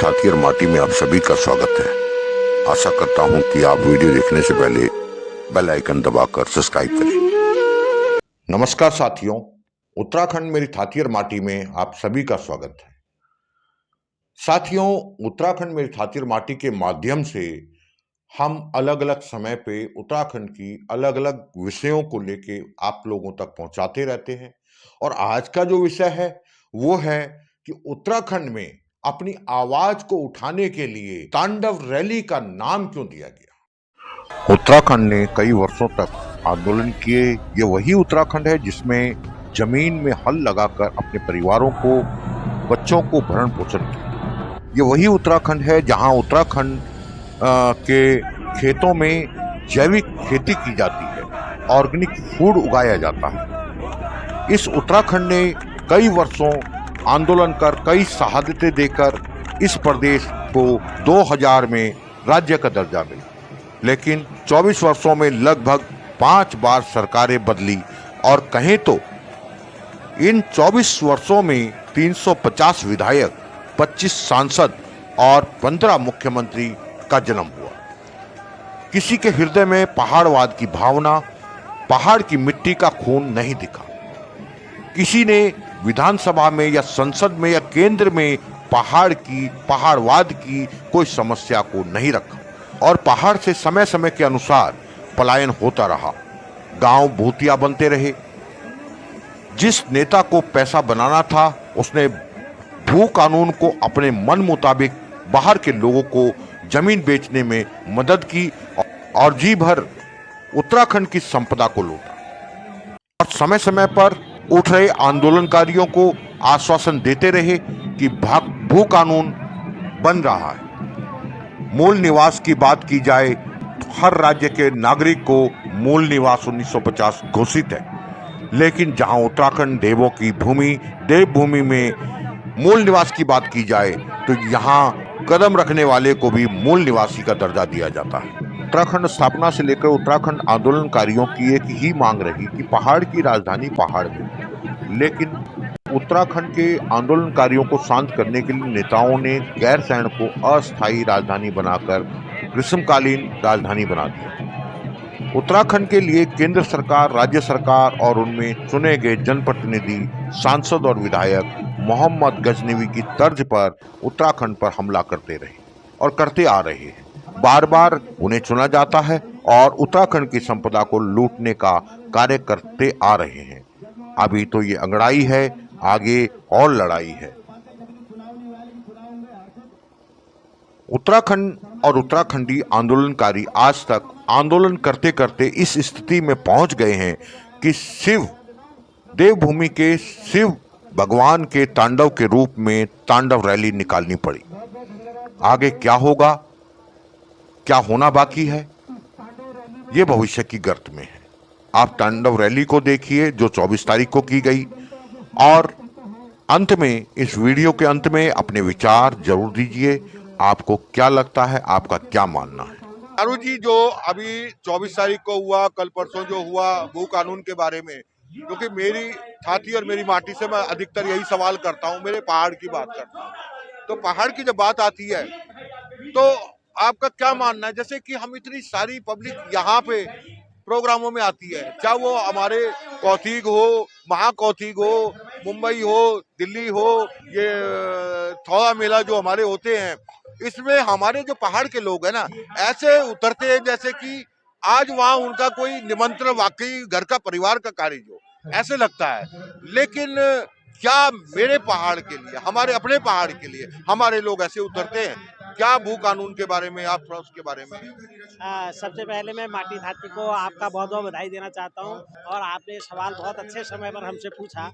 छाती और माटी में आप सभी का स्वागत है। आशा करता हूं कि आप वीडियो देखने से पहले बेल आइकन दबाकर सब्सक्राइब करें। नमस्कार साथियों, उत्तराखंड मेरी छाती और माटी में आप सभी का स्वागत है। साथियों, उत्तराखंड मेरी छाती और माटी के माध्यम से हम अलग अलग समय पे उत्तराखंड की अलग अलग विषयों को लेके आप लोगों तक पहुंचाते रहते हैं। और आज का जो विषय है वो है कि उत्तराखंड में अपनी आवाज को उठाने के लिए तांडव रैली का नाम क्यों दिया गया। उत्तराखंड ने कई वर्षों तक आंदोलन किए। ये वही उत्तराखंड है जिसमें जमीन में हल लगाकर अपने परिवारों को, बच्चों को भरण पोषण किया। ये वही उत्तराखंड है जहां उत्तराखंड के खेतों में जैविक खेती की जाती है, ऑर्गेनिक फूड उगाया जाता है। इस उत्तराखंड ने कई वर्षों आंदोलन कर, कई शहादतें देकर इस प्रदेश को 2000 में राज्य का दर्जा मिला। लेकिन 24 वर्षों में लगभग 5 बार सरकारें बदली और कहें तो इन 24 वर्षों में 350 विधायक, 25 सांसद और 15 मुख्यमंत्री का जन्म हुआ। किसी के हृदय में पहाड़वाद की भावना, पहाड़ की मिट्टी का खून नहीं दिखा। किसी ने विधानसभा में या संसद में या केंद्र में पहाड़वाद की कोई समस्या को नहीं रखा और पहाड़ से समय समय के अनुसार पलायन होता रहा। गांव भूतिया बनते रहे। जिस नेता को पैसा बनाना था उसने भू कानून को अपने मन मुताबिक बाहर के लोगों को जमीन बेचने में मदद की और जी भर उत्तराखंड की संपदा को लूटा। और समय समय पर उठ रहे आंदोलनकारियों को आश्वासन देते रहे कि भू कानून बन रहा है। मूल निवास की बात की जाए तो हर राज्य के नागरिक को मूल निवास 1950 घोषित है। लेकिन जहां उत्तराखंड देवों की भूमि, देवभूमि में मूल निवास की बात की जाए तो यहां कदम रखने वाले को भी मूल निवासी का दर्जा दिया जाता है। उत्तराखंड स्थापना से लेकर उत्तराखंड आंदोलनकारियों की एक ही मांग रही कि पहाड़ की राजधानी पहाड़ में। लेकिन उत्तराखंड के आंदोलनकारियों को शांत करने के लिए नेताओं ने गैरसैंण को अस्थायी राजधानी बनाकर ग्रीष्मकालीन राजधानी बना दिया। उत्तराखंड के लिए केंद्र सरकार, राज्य सरकार और उनमें चुने गए जनप्रतिनिधि, सांसद और विधायक मोहम्मद गजनवी की तर्ज पर उत्तराखंड पर हमला करते रहे और करते आ रहे हैं। बार बार उन्हें चुना जाता है और उत्तराखंड की संपदा को लूटने का कार्य करते आ रहे हैं। अभी तो ये अंगड़ाई है, आगे और लड़ाई है। उत्तराखंड और उत्तराखंडी आंदोलनकारी आज तक आंदोलन करते करते इस स्थिति में पहुंच गए हैं कि शिव, देवभूमि के शिव भगवान के तांडव के रूप में तांडव रैली निकालनी पड़ी। आगे क्या होगा, क्या होना बाकी है, ये भविष्य की गर्त में है। आप तांडव रैली को देखिए जो 24 तारीख को की गई। और अंत में, इस वीडियो के अंत में अपने विचार जरूर दीजिए। आपको क्या लगता है, आपका क्या मानना है। अरुण जी, जो अभी 24 तारीख को हुआ, कल परसों जो हुआ भू कानून के बारे में, क्योंकि मेरी छाती और मेरी माटी से मैं अधिकतर यही सवाल करता हूँ, मेरे पहाड़ की बात करता हूँ। तो पहाड़ की जब बात आती है तो आपका क्या मानना है? जैसे कि हम इतनी सारी पब्लिक यहाँ पे प्रोग्रामों में आती है, चाहे वो हमारे कौथिग हो, महाकौथिग हो, मुंबई हो, दिल्ली हो, ये थौड़ा मेला जो हमारे होते हैं, इसमें हमारे जो पहाड़ के लोग हैं ना, ऐसे उतरते हैं जैसे कि आज वहाँ उनका कोई निमंत्रण, वाकई घर का परिवार का कार्य जो ऐसे लगता है। लेकिन क्या मेरे पहाड़ के लिए, हमारे अपने पहाड़ के लिए हमारे लोग ऐसे उतरते हैं? क्या भू कानून के बारे में आप थोड़ा उसके बारे में? सबसे पहले मैं माटी धाती को आपका बहुत बहुत बधाई देना चाहता हूं। और आपने सवाल बहुत अच्छे समय पर हमसे पूछा,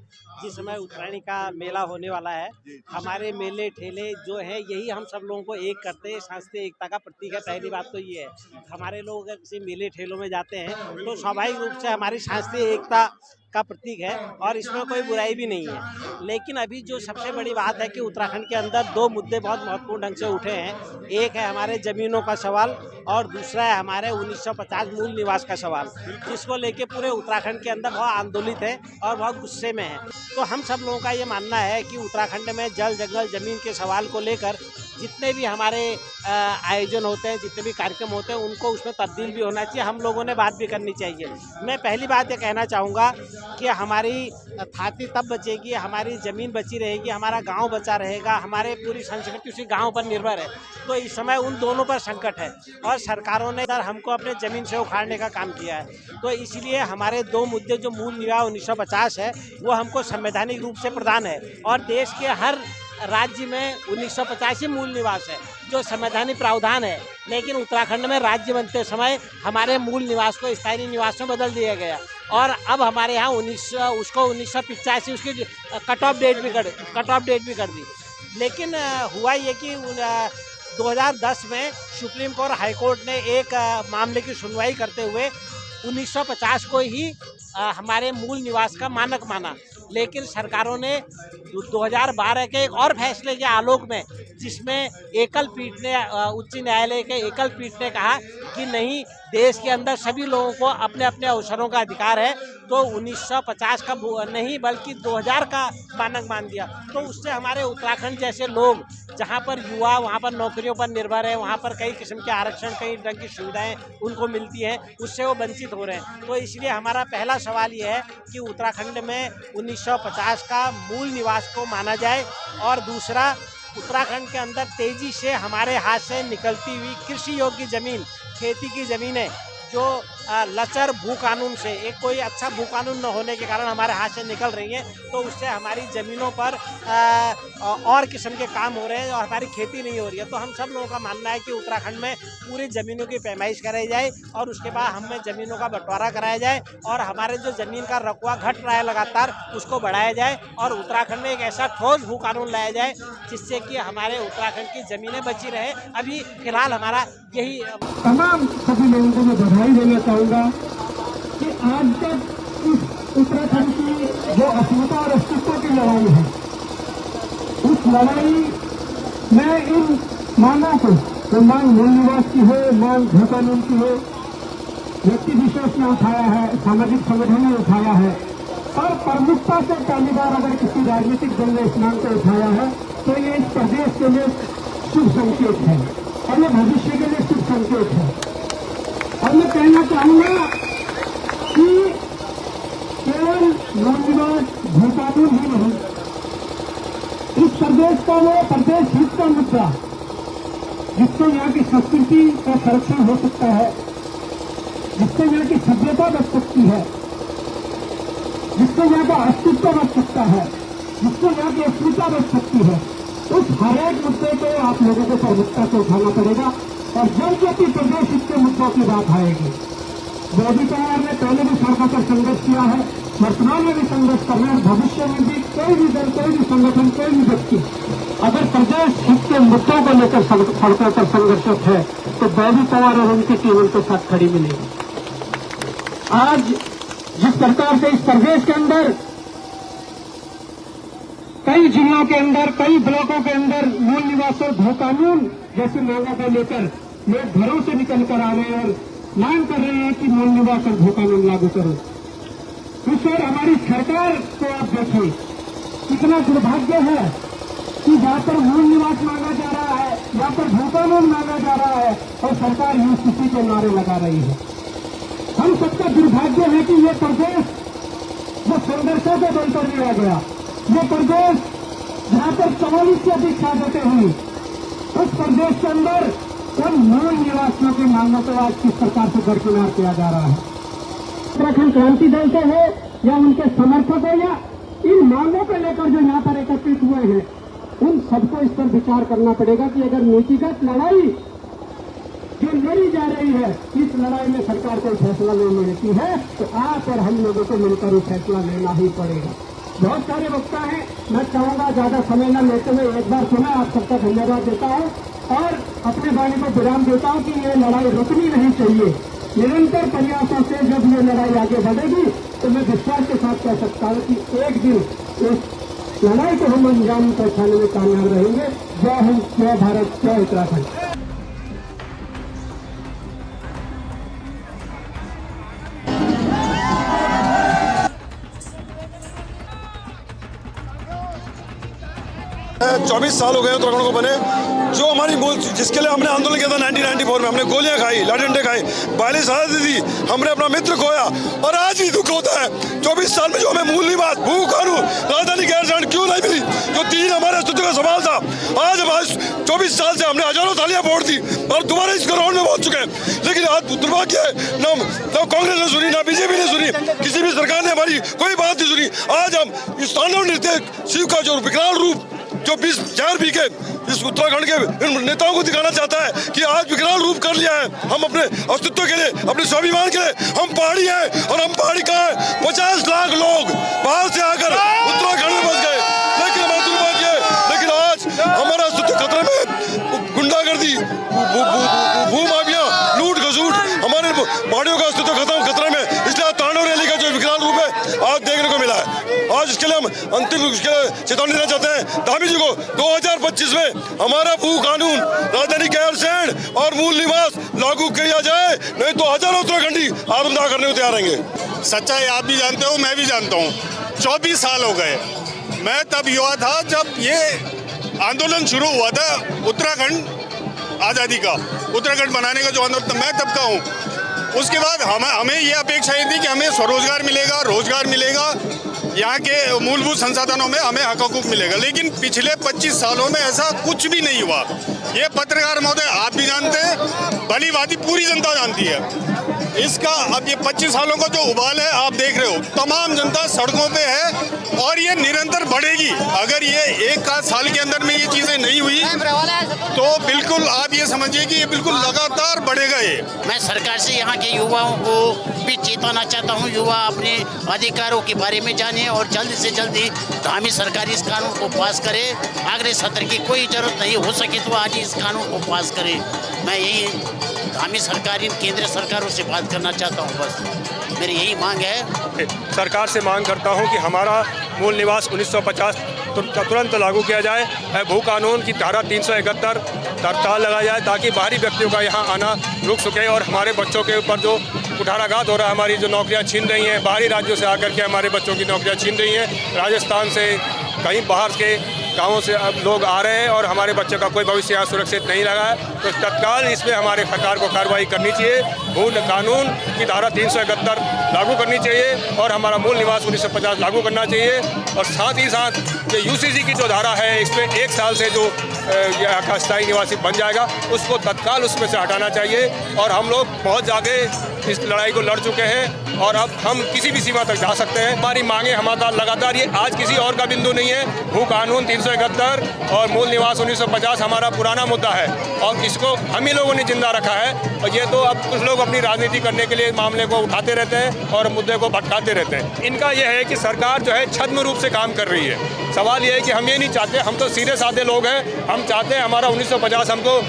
जिस समय उत्तरायणी का मेला होने वाला है। हमारे मेले ठेले जो है यही हम सब लोगों को एक करते हैं, सांस्कृतिक एकता का प्रतीक है। पहली बात तो ये है, हमारे लोग अगर किसी मेले ठेलों में जाते हैं तो स्वाभाविक रूप से हमारी सांस्कृतिक एकता का प्रतीक है और इसमें कोई बुराई भी नहीं है। लेकिन अभी जो सबसे बड़ी बात है कि उत्तराखंड के अंदर 2 मुद्दे बहुत महत्वपूर्ण ढंग से उठे हैं। एक है हमारे ज़मीनों का सवाल और दूसरा है हमारे 1950 मूल निवास का सवाल, जिसको लेके पूरे उत्तराखंड के अंदर बहुत आंदोलित है और बहुत गुस्से में है। तो हम सब लोगों का ये मानना है कि उत्तराखंड में जल, जंगल, ज़मीन के सवाल को लेकर जितने भी हमारे आयोजन होते हैं, जितने भी कार्यक्रम होते हैं, उनको उसमें तब्दील भी होना चाहिए। हम लोगों ने बात भी करनी चाहिए। मैं पहली बात ये कहना चाहूँगा कि हमारी थाती तब बचेगी, हमारी ज़मीन बची रहेगी, हमारा गांव बचा रहेगा, हमारे पूरी संस्कृति उसी गांव पर निर्भर है। तो इस समय उन दोनों पर संकट है और सरकारों ने इधर हमको अपने ज़मीन से उखाड़ने का काम किया है। तो इसलिए हमारे दो मुद्दे, जो मूल निवास 1950 है, वो हमको संवैधानिक रूप से प्रदान है और देश के हर राज्य में 1950 ही मूल निवास है, जो संवैधानिक प्रावधान है। लेकिन उत्तराखंड में राज्य बनते समय हमारे मूल निवास को स्थायी निवास में बदल दिया गया और अब हमारे यहाँ 1985 उसकी कट ऑफ डेट भी कर दी। लेकिन हुआ ये कि 2010 में सुप्रीम कोर्ट, हाई कोर्ट ने एक मामले की सुनवाई करते हुए 1950 को ही हमारे मूल निवास का मानक माना। लेकिन सरकारों ने 2012 के एक और फैसले के आलोक में, जिसमें एकल पीठ ने, उच्च न्यायालय के एकल पीठ ने कहा कि नहीं, देश के अंदर सभी लोगों को अपने अपने अवसरों का अधिकार है, तो 1950 का नहीं बल्कि 2000 का मानक मान दिया। तो उससे हमारे उत्तराखंड जैसे लोग, जहाँ पर युवा वहाँ पर नौकरियों पर निर्भर है, वहाँ पर कई किस्म के आरक्षण, कई ढंग की सुविधाएं उनको मिलती हैं, उससे वो वंचित हो रहे हैं। तो इसलिए हमारा पहला सवाल ये है कि उत्तराखंड में 1950 का मूल निवास को माना जाए और दूसरा, उत्तराखंड के अंदर तेजी से हमारे हाथ से निकलती हुई कृषि योग्य ज़मीन, खेती की ज़मीनें, जो लचर भू कानून से, एक कोई अच्छा भू कानून न होने के कारण हमारे हाथ से निकल रही हैं, तो उससे हमारी ज़मीनों पर और किस्म के काम हो रहे हैं और हमारी खेती नहीं हो रही है। तो हम सब लोगों का मानना है कि उत्तराखंड में पूरी ज़मीनों की पैमाइश कराई जाए और उसके बाद हमें ज़मीनों का बंटवारा कराया जाए और हमारे जो ज़मीन का रकबा घट रहा है लगातार, उसको बढ़ाया जाए और उत्तराखंड में एक ऐसा ठोस भू कानून लाया जाए जिससे कि हमारे उत्तराखंड की ज़मीनें बची रहे। अभी फिलहाल हमारा यही। तमाम सभी लोगों को मैं बधाई देना चाहूँगा कि आज तक इस उत्तराखंड की जो अस्मिता और अस्तित्व की लड़ाई है, उस लड़ाई में इन मांगों को, तो मांग मूल निवास की हो, मांग भू कानून की हो, व्यक्ति विशेष ने उठाया है, सामाजिक संगठनों ने उठाया है और प्रमुखता से पहली बार अगर किसी राजनीतिक दल ने इस मांग को उठाया है तो ये इस प्रदेश के लिए शुभ संकेत है और ये भविष्य के लिए शुभ संकेत है। और मैं कहना चाहूंगा कि केवल मूल निवास भू कानून ही नहीं, इस प्रदेश का वो प्रदेश हित का मुद्दा, जिससे यहाँ की संस्कृति का संरक्षण हो सकता है, जिससे यहाँ की सभ्यता बच सकती है, जिससे यहाँ का अस्तित्व बच सकता है, जिससे यहाँ की अस्मिता बच सकती है, उस हर एक मुद्दे को आप लोगों को प्रमुखता से उठाना पड़ेगा। और जब जब भी प्रदेश हित के मुद्दों की बात आएगी, मोदी सरकार ने पहले भी सड़कों पर संघर्ष किया है, वर्तमान में भी संघर्ष कर रहे हैं, भविष्य में भी कोई भी दल, कोई भी संगठन, कोई भी व्यक्ति अगर प्रदेश हित के मुद्दों को लेकर सड़कों पर संघर्षरत है तो मोदी सरकार और उनकी टीम उनके साथ खड़ी मिलेगी। आज जिस प्रकार से इस प्रदेश के अंदर कई जिलों के अंदर, कई ब्लॉकों के अंदर मूल निवास और भू कानून जैसी मांगों को लेकर लोग घरों से निकल कर आ रहे हैं और मांग कर रहे हैं कि मूल निवास और भू कानून लागू करो। इस और हमारी सरकार को आप देखिए, कितना दुर्भाग्य है कि जहाँ पर मूल निवास मांगा जा रहा है, यहाँ पर भू कानून मांगा जा रहा है और सरकार यूसीसी के नारे लगा रही है। हम सबका दुर्भाग्य है कि ये प्रदेश जो संघर्षों को बल कर दिया गया, ये प्रदेश जहाँ पर 44 से अधिक शहादतें हुई, उस प्रदेश के अंदर उन मूल निवासियों की मांगों को आज किस प्रकार से दरकिनार किया जा रहा है। उत्तराखंड क्रांति दल से हो या उनके समर्थक हो या इन मांगों को लेकर जो यहाँ पर एकत्रित हुए हैं, उन सबको इस पर विचार करना पड़ेगा कि अगर नीतिगत लड़ाई जो लड़ी जा रही है, इस लड़ाई में सरकार कोई फैसला नहीं लेती है तो आप और हम लोगों को मिलकर वो फैसला लेना ही पड़ेगा। बहुत सारे वक्ता हैं, मैं चाहूंगा ज्यादा समय न लेते हुए एक बार सुना, आप सबका धन्यवाद देता हूं और अपने वाणी को विराम देता हूं कि ये लड़ाई रुकनी नहीं चाहिए। निरंतर प्रयासों से जब ये लड़ाई आगे बढ़ेगी तो मैं विश्वास के साथ कह सकता हूं कि एक दिन इस लड़ाई को हम अंजाम पहुंचाने में कामयाब रहेंगे। जय हिंद, जय भारत, जय उत्तराखंड। चौबीस साल हो गए उत्तराखंड को बने जो हमारी जिसके लिए हमने आंदोलन किया था 1994 में, हमने गोलियां खाई, लाठेंडे खाए, 42 आज़ादी दी, हमने अपना मित्र खोया और आज भी दुख होता है। 24 साल में जो हमें मूल निवास, भू कानून, राजधानी गैर सांड क्यों नहीं मिली, जो 3 हमारे अस्तित्व का सवाल था। आज हम 24 साल से हमने हजारों थालियां फोड़ दी और दोबारा इस ग्राउंड में पहुंच चुके हैं, लेकिन आज दुर्भाग्य है ना कांग्रेस ने सुनी, ना बीजेपी ने सुनी, किसी भी सरकार ने हमारी कोई बात नहीं सुनी। आज हम इस तांडव नृत्य शिव का जो विकराल रूप जो 20 पी के इस उत्तराखंड के इन नेताओं को दिखाना चाहता है कि आज विकराल रूप कर लिया है। हम अपने अस्तित्व के लिए, अपने स्वाभिमान के लिए, हम पहाड़ी हैं और हम पहाड़ी कहाँ है। 50 लाख लोग बाहर से आकर उत्तराखंड में बस गए, लेकिन हमारा दुर्भाग्य है, लेकिन आज हमारा अस्तित्व खतरे में। गुंडागर्दी, भू माफिया, लूट खसूट, हमारे पहाड़ियों का अस्तित्व खतरे में, इसलिए तांडव रैली का जो विकराल रूप है आज देखने को मिला है। आज इसके लिए हम अंतिम चेतावनी देना चाहते हैं धामी जी को, 2025 में हमारा भू कानून, राजधानी गैरसैंण और मूल निवास लागू किया जाए, नहीं तो हजारों उत्तराखंडी आत्मदाह करने को तैयार रहेंगे। सच्चाई आप भी जानते हो, मैं भी जानता हूँ। 24 साल हो गए, मैं तब युवा था जब ये आंदोलन शुरू हुआ था उत्तराखंड आज़ादी का, उत्तराखंड बनाने का जो आंदोलन, मैं तब का हूँ। उसके बाद हमें ये अपेक्षा ये थी कि हमें स्वरोजगार मिलेगा, रोजगार मिलेगा, यहाँ के मूलभूत संसाधनों में हमें हक हकूक मिलेगा, लेकिन पिछले 25 सालों में ऐसा कुछ भी नहीं हुआ। ये पत्रकार महोदय आप भी जानते हैं, भली भांति पूरी जनता जानती है इसका। अब ये 25 सालों का जो उबाल है आप देख रहे हो, तमाम जनता सड़कों पे है और ये निरंतर बढ़ेगी। अगर ये 1 साल के अंदर में ये चीज़ें नहीं हुई तो बिल्कुल आप ये समझिए कि ये बिल्कुल लगातार बढ़ेगा। ये मैं सरकार से यहाँ के युवाओं को भी चेताना चाहता हूँ, युवा अपने अधिकारों के बारे में जाने और जल्द से जल्दी धामी सरकार इस कानून को पास करे। अगले सत्र की कोई जरूरत नहीं, हो सके तो आज इस कानून को पास करे। मैं यही धामी सरकार, इन केंद्र सरकारों से बात करना चाहता हूँ, बस मेरी यही मांग है। सरकार से मांग करता हूँ कि हमारा मूल निवास 1950 तुरंत लागू किया जाए। भू कानून की धारा 371 हड़ताल लगाया जाए ताकि बाहरी व्यक्तियों का यहाँ आना रुक सके और हमारे बच्चों के ऊपर जो कुठाराघात हो रहा है, हमारी जो नौकरियाँ छीन रही हैं, बाहरी राज्यों से आकर के हमारे बच्चों की नौकरियाँ छीन रही हैं। राजस्थान से, कहीं बाहर के गाँवों से अब लोग आ रहे हैं और हमारे बच्चों का कोई भविष्य यहाँ सुरक्षित नहीं लगा है। तो तत्काल इसमें हमारे सरकार को कार्रवाई करनी चाहिए। भू कानून की धारा 371 लागू करनी चाहिए और हमारा मूल निवास 1950 लागू करना चाहिए। और साथ ही साथ ये UCC की जो धारा है, इसमें 1 साल से जो यहाँ का स्थायी निवासी बन जाएगा, उसको तत्काल उसमें से हटाना चाहिए। और हम लोग बहुत आगे इस लड़ाई को लड़ चुके हैं और अब हम किसी भी सीमा तक जा सकते हैं। हमारी मांगे हमारा लगातार, ये आज किसी और का बिंदु नहीं है। भू कानून 371 और मूल निवास 1950 हमारा पुराना मुद्दा है और इसको हम ही लोगों ने जिंदा रखा है। और ये तो अब कुछ लोग अपनी राजनीति करने के लिए मामले को उठाते रहते हैं और मुद्दे को भटकाते रहते हैं। इनका यह है कि सरकार जो है छद्म रूप से काम कर रही है। सवाल ये है कि हम ये नहीं चाहते, हम तो सीधे साधे लोग हैं। हम चाहते हैं हमारा 1950 हमको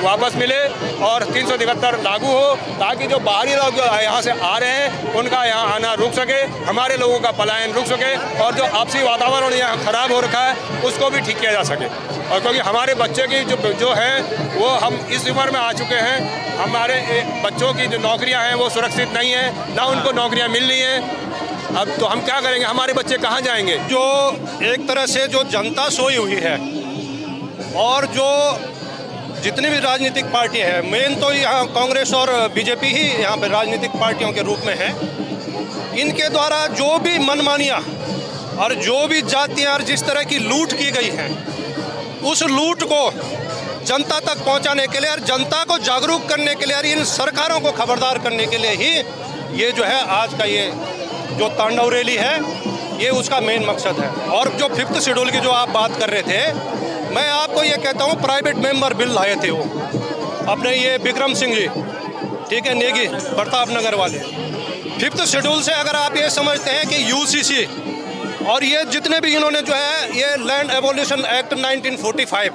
वापस मिले और 371 लागू हो, ताकि जो बाहरी लोग यहाँ से आ रहे हैं उनका यहाँ आना रुक सके, हमारे लोगों का पलायन रुक सके और जो आपसी वातावरण यहाँ खराब हो रखा है उसको भी ठीक किया जा सके। और क्योंकि हमारे बच्चे की जो है वो हम इस उम्र में आ चुके हैं, हमारे बच्चों की जो नौकरियाँ हैं वो सुरक्षित नहीं हैं, ना उनको नौकरियाँ मिल रही हैं। अब तो हम क्या करेंगे, हमारे बच्चे कहाँ जाएंगे? जो एक तरह से जो जनता सोई हुई है और जो जितनी भी राजनीतिक पार्टी है, मेन तो यहाँ कांग्रेस और बीजेपी ही यहाँ पे राजनीतिक पार्टियों के रूप में है, इनके द्वारा जो भी मनमानियाँ और जो भी जातियाँ और जिस तरह की लूट की गई है, उस लूट को जनता तक पहुँचाने के लिए और जनता को जागरूक करने के लिए और इन सरकारों को खबरदार करने के लिए ही ये जो है आज का ये जो तांडव रैली है, ये उसका मेन मकसद है। और जो 5th शेड्यूल की जो आप बात कर रहे थे, मैं आपको ये कहता हूँ, प्राइवेट मेंबर बिल लाए थे वो अपने ये विक्रम सिंह जी, ठीक है, नेगी प्रताप नगर वाले। 5th शेड्यूल से अगर आप ये समझते हैं कि UCC और ये जितने भी इन्होंने जो है ये लैंड एबोलिशन एक्ट 1945,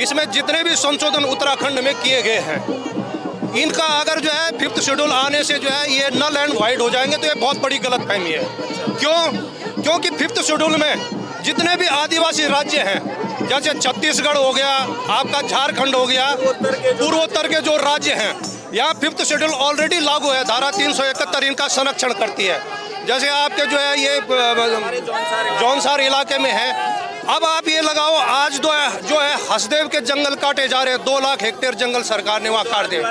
इसमें जितने भी संशोधन उत्तराखंड में किए गए हैं, इनका अगर जो है 5th शेड्यूल आने से जो है ये नल एंड वाइड हो जाएंगे, तो ये बहुत बड़ी गलतफहमी है। क्यों? क्योंकि 5th शेड्यूल में जितने भी आदिवासी राज्य हैं, जैसे छत्तीसगढ़ हो गया, आपका झारखंड हो गया, पूर्वोत्तर के जो राज्य हैं, यहाँ 5th शेड्यूल ऑलरेडी लागू है। धारा 371 इनका संरक्षण करती है। जैसे आपके जो है ये जौनसार इलाके में है, अब आप ये लगाओ, आज जो है हसदेव के जंगल काटे जा रहे हैं। 2 लाख हेक्टेयर जंगल सरकार ने वहाँ काट दिया,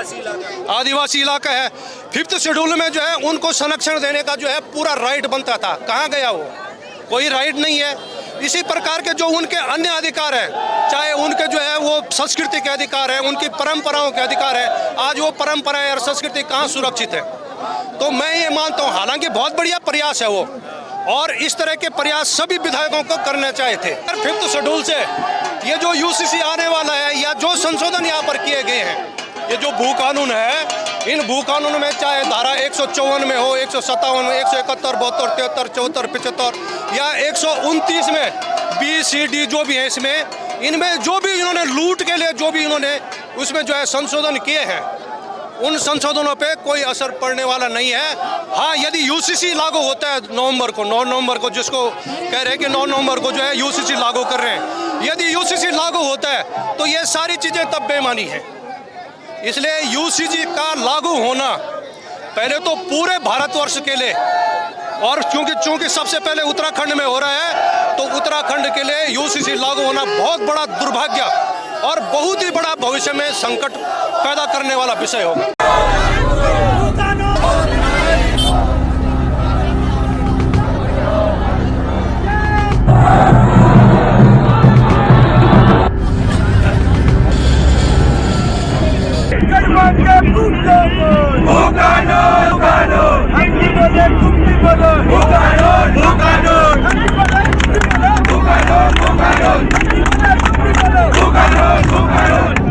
आदिवासी इलाका है। 5th शेड्यूल में जो है उनको संरक्षण देने का जो है पूरा राइट बनता था, कहाँ गया वो? कोई राइट नहीं है। इसी प्रकार के जो उनके अन्य अधिकार है, चाहे उनके जो है वो संस्कृति के अधिकार है, उनकी परंपराओं के अधिकार है, आज वो परंपराएं और संस्कृति कहाँ सुरक्षित है? तो मैं ये मानता हूँ, हालांकि बहुत बढ़िया प्रयास है वो, और इस तरह के प्रयास सभी विधायकों को करने चाहिए थे। 5th शेड्यूल से ये जो यूसीसी आने वाला है या जो संशोधन यहाँ पर किए गए हैं, ये जो भू कानून है, इन भू कानून में चाहे धारा 154 में हो, 157 में, 171, 72, 73, 74, 75 या 129 में BCD जो भी है, इसमें इनमें जो भी इन्होंने लूट के लिए जो भी इन्होंने उसमें जो है संशोधन किए हैं, उन संशोधनों पे कोई असर पड़ने वाला नहीं है। हाँ, यदि यूसीसी लागू होता है 9 नवंबर को, जिसको कह रहे हैं कि 9 नवंबर को जो है यूसीसी लागू कर रहे हैं, यदि यूसीसी लागू होता है तो ये सारी चीज़ें तब बेमानी है। इसलिए यूसीसी का लागू होना पहले तो पूरे भारतवर्ष के लिए, और चूंकि सबसे पहले उत्तराखंड में हो रहा है, तो उत्तराखंड के लिए यूसीसी लागू होना बहुत बड़ा दुर्भाग्य और बहुत ही बड़ा भविष्य में संकट पैदा करने वाला विषय होगा।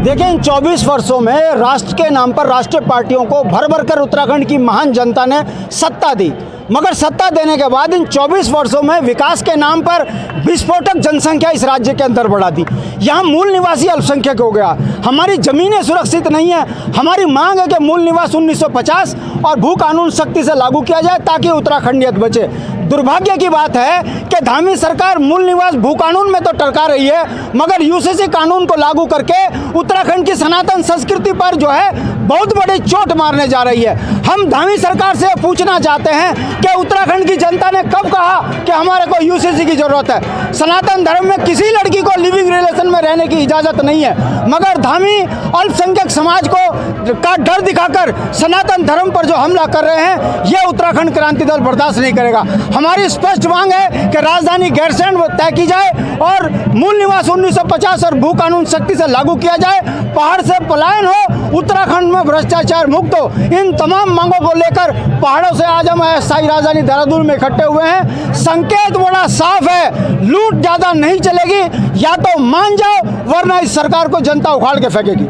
देखिए, इन 24 वर्षों में राष्ट्र के नाम पर राष्ट्रीय पार्टियों को भर भर कर उत्तराखंड की महान जनता ने सत्ता दी, मगर सत्ता देने के बाद इन 24 वर्षों में विकास के नाम पर विस्फोटक जनसंख्या इस राज्य के अंदर बढ़ा दी। यहाँ मूल निवासी अल्पसंख्यक हो गया, हमारी ज़मीनें सुरक्षित नहीं है। हमारी मांग है कि मूल निवास 1950 और भू कानून सख्ती से लागू किया जाए ताकि उत्तराखंडियत बचे। दुर्भाग्य की बात है कि धामी सरकार मूल निवास भू कानून में तो टरका रही है, मगर यूसीसी कानून को लागू करके उत्तराखंड की सनातन संस्कृति पर जो है बहुत बड़ी चोट मारने जा रही है। हम धामी सरकार से पूछना चाहते हैं कि उत्तराखंड की जनता ने कब कहा कि हमारे को यूसीसी की जरूरत है? सनातन धर्म में किसी लड़की को लिविंग रिलेशन में रहने की इजाजत नहीं है, मगर धामी अल्पसंख्यक समाज को का डर दिखाकर सनातन धर्म पर जो हमला कर रहे हैं, ये उत्तराखंड क्रांति दल बर्दाश्त नहीं करेगा। हमारी स्पष्ट मांग है कि राजधानी गैरसैंण तय की जाए और मूल निवास 1950 और भू कानून सख्ती से लागू किया जाए, पहाड़ से पलायन हो, उत्तराखंड में भ्रष्टाचार मुक्त हो। इन तमाम मांगों को लेकर पहाड़ों से आज हम स्थायी राजधानी देहरादून में इकट्ठे हुए हैं। संकेत बड़ा साफ है, लूट ज्यादा नहीं चलेगी, या तो मान जाओ वरना इस सरकार को जनता उखाड़ के फेंकेगी।